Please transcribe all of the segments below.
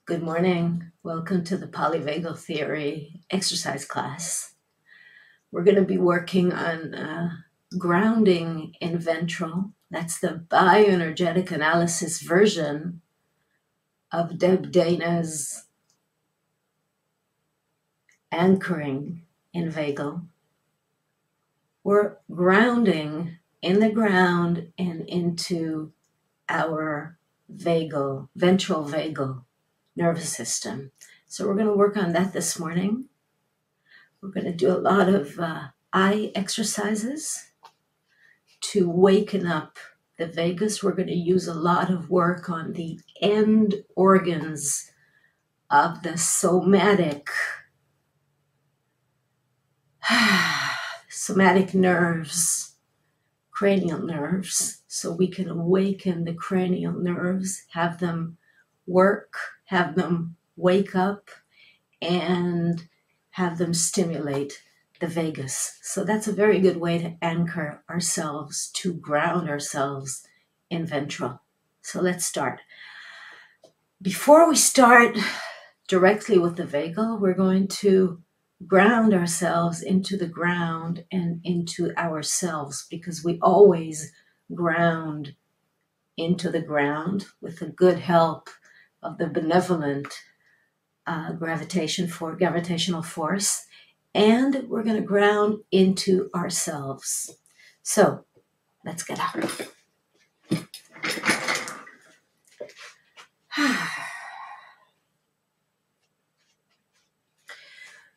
Good morning. Welcome to the polyvagal theory exercise class. We're going to be working on grounding in ventral. That's the bioenergetic analysis version of Deb Dana's anchoring in vagal. We're grounding in the ground and into our ventral vagal nervous system. So we're going to work on that this morning. We're going to do a lot of eye exercises to waken up the vagus. We're going to use a lot of work on the end organs of the somatic nerves, cranial nerves, so we can awaken the cranial nerves, have them work, have them wake up, and have them stimulate the vagus. So that's a very good way to anchor ourselves, to ground ourselves in ventral. So let's start. Before we start directly with the vagal, we're going to ground ourselves into the ground and into ourselves, because we always ground into the ground with the good help of the benevolent gravitational force, and we're going to ground into ourselves. So let's get up.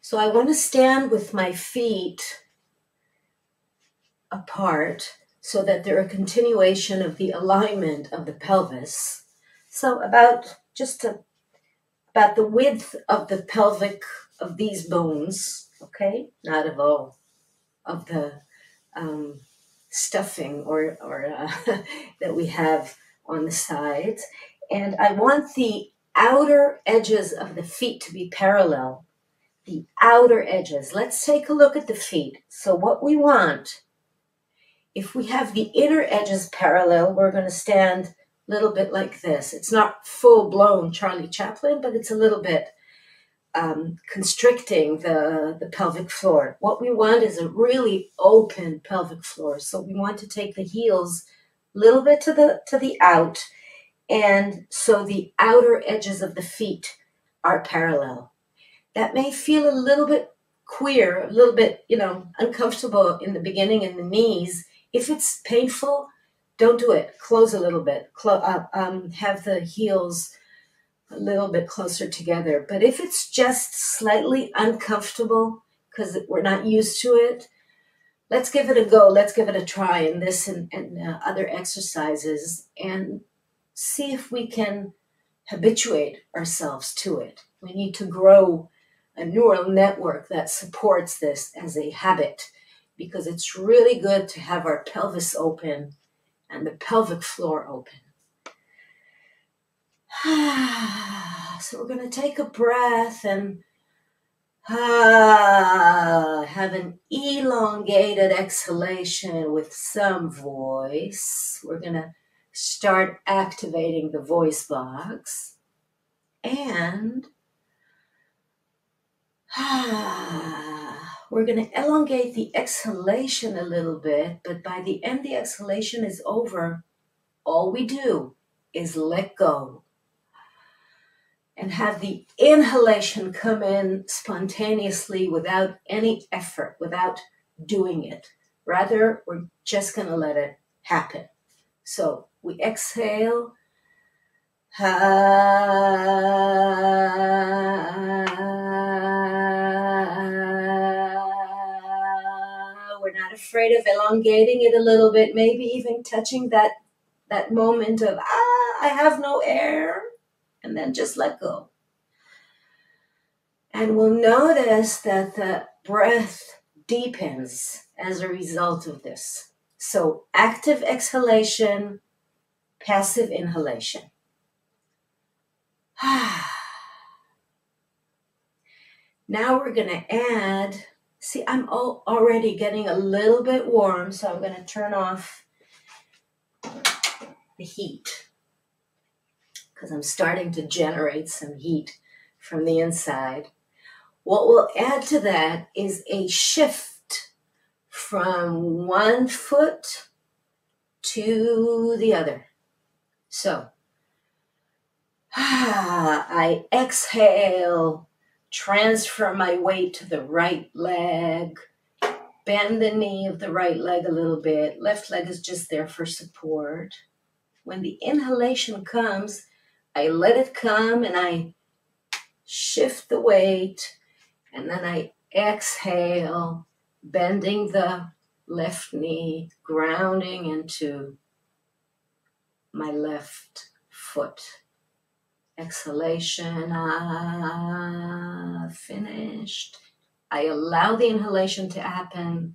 So I want to stand with my feet apart so that they're a continuation of the alignment of the pelvis. So about the width of the pelvic of these bones, okay? Not of all of the stuffing or that we have on the sides. And I want the outer edges of the feet to be parallel. The outer edges. Let's take a look at the feet. So what we want, if we have the inner edges parallel, we're going to stand a little bit like this. It's not full-blown Charlie Chaplin, but it's a little bit constricting the pelvic floor. What we want is a really open pelvic floor. So we want to take the heels a little bit to the out, and so the outer edges of the feet are parallel. That may feel a little bit queer, a little bit, uncomfortable in the beginning in the knees. If it's painful, don't do it. Close a little bit. Have the heels a little bit closer together. But if it's just slightly uncomfortable because we're not used to it, let's give it a go. Let's give it a try in this and other exercises and see if we can habituate ourselves to it. We need to grow a neural network that supports this as a habit, because it's really good to have our pelvis open and the pelvic floor open. So we're going to take a breath and have an elongated exhalation with some voice. We're going to start activating the voice box, and we're going to elongate the exhalation a little bit, but by the end the exhalation is over, all we do is let go and have the inhalation come in spontaneously without any effort, without doing it. Rather, we're just going to let it happen. So we exhale. We're not afraid of elongating it a little bit, maybe even touching that moment of, I have no air, and then just let go. And we'll notice that the breath deepens as a result of this. So active exhalation, passive inhalation. Now we're going to add, see, I'm already getting a little bit warm, so I'm going to turn off the heat, because I'm starting to generate some heat from the inside. What will add to that is a shift from one foot to the other. So, I exhale, transfer my weight to the right leg, bend the knee of the right leg a little bit. Left leg is just there for support. When the inhalation comes, I let it come and I shift the weight, and then I exhale, bending the left knee, grounding into my left foot. Exhalation, finished. I allow the inhalation to happen.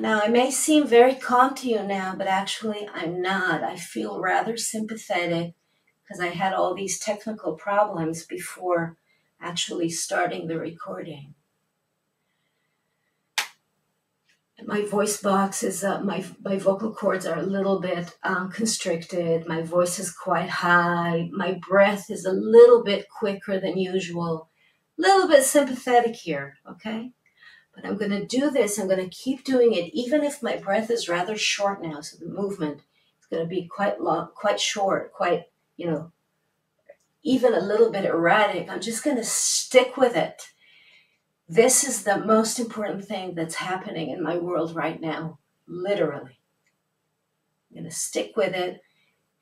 Now, I may seem very calm to you now, but actually I'm not. I feel rather sympathetic because I had all these technical problems before actually starting the recording. My voice box is, my vocal cords are a little bit constricted. My voice is quite high. My breath is a little bit quicker than usual. A little bit sympathetic here, okay? But I'm going to do this. I'm going to keep doing it, even if my breath is rather short now. So the movement is going to be quite long, quite short, quite, even a little bit erratic. I'm just going to stick with it. This is the most important thing that's happening in my world right now, literally. I'm going to stick with it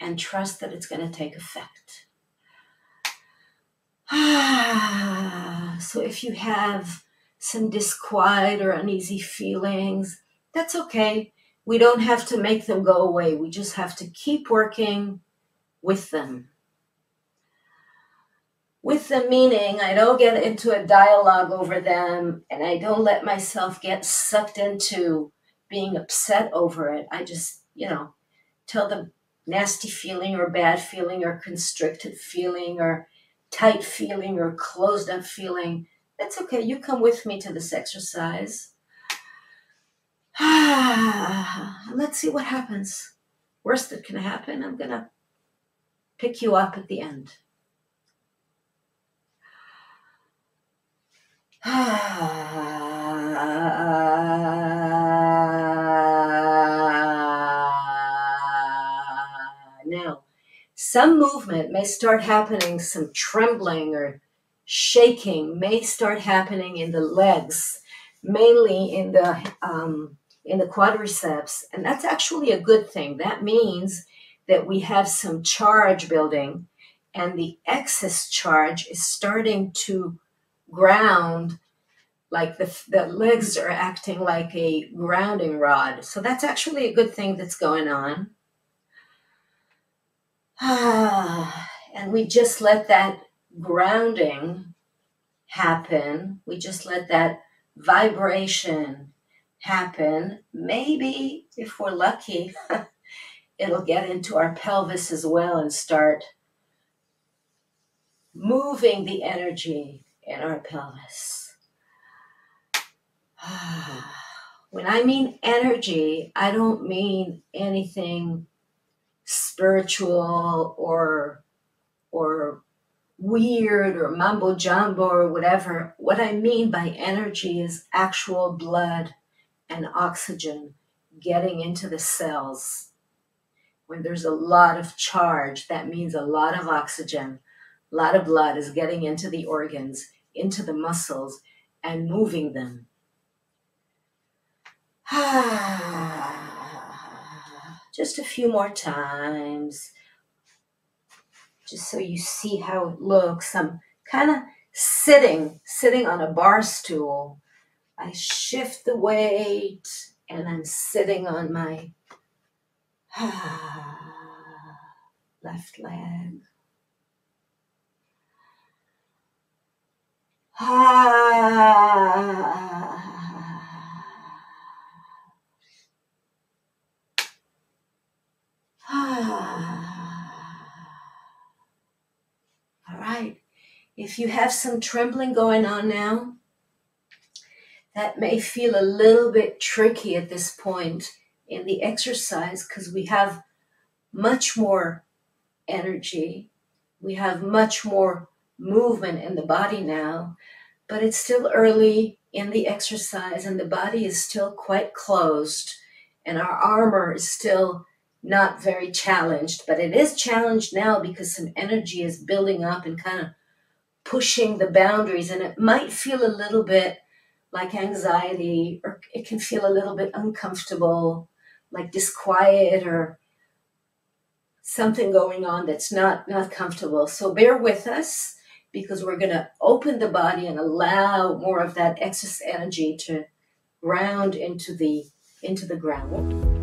and trust that it's going to take effect. So if you have some disquiet or uneasy feelings, that's okay. We don't have to make them go away. We just have to keep working with them. With them meaning I don't get into a dialogue over them and I don't let myself get sucked into being upset over it. I just, tell the nasty feeling or bad feeling or constricted feeling or tight feeling or closed up feeling. That's okay. You come with me to this exercise. Let's see what happens. Worst that can happen, I'm going to pick you up at the end. Now, some movement may start happening, some trembling or shaking may start happening in the legs, mainly in the quadriceps, and that's actually a good thing. That means that we have some charge building, and the excess charge is starting to ground, like the legs are acting like a grounding rod. So that's actually a good thing that's going on. And we just let that grounding happen. We just let that vibration happen. Maybe, if we're lucky, it'll get into our pelvis as well and start moving the energy in our pelvis. When I mean energy, I don't mean anything spiritual or weird or mumbo jumbo or whatever. What I mean by energy is actual blood and oxygen getting into the cells. When there's a lot of charge, that means a lot of oxygen, a lot of blood is getting into the organs, into the muscles, and moving them. Just a few more times, just so you see how it looks. I'm kind of sitting on a bar stool. I shift the weight and I'm sitting on my left leg. If you have some trembling going on now, that may feel a little bit tricky at this point in the exercise because we have much more energy. We have much more movement in the body now, but it's still early in the exercise and the body is still quite closed and our armor is still not very challenged, but it is challenged now because some energy is building up and kind of pushing the boundaries, and it might feel a little bit like anxiety, or it can feel a little bit uncomfortable, like disquiet or something going on that's not comfortable. So bear with us because we're going to open the body and allow more of that excess energy to ground into the ground.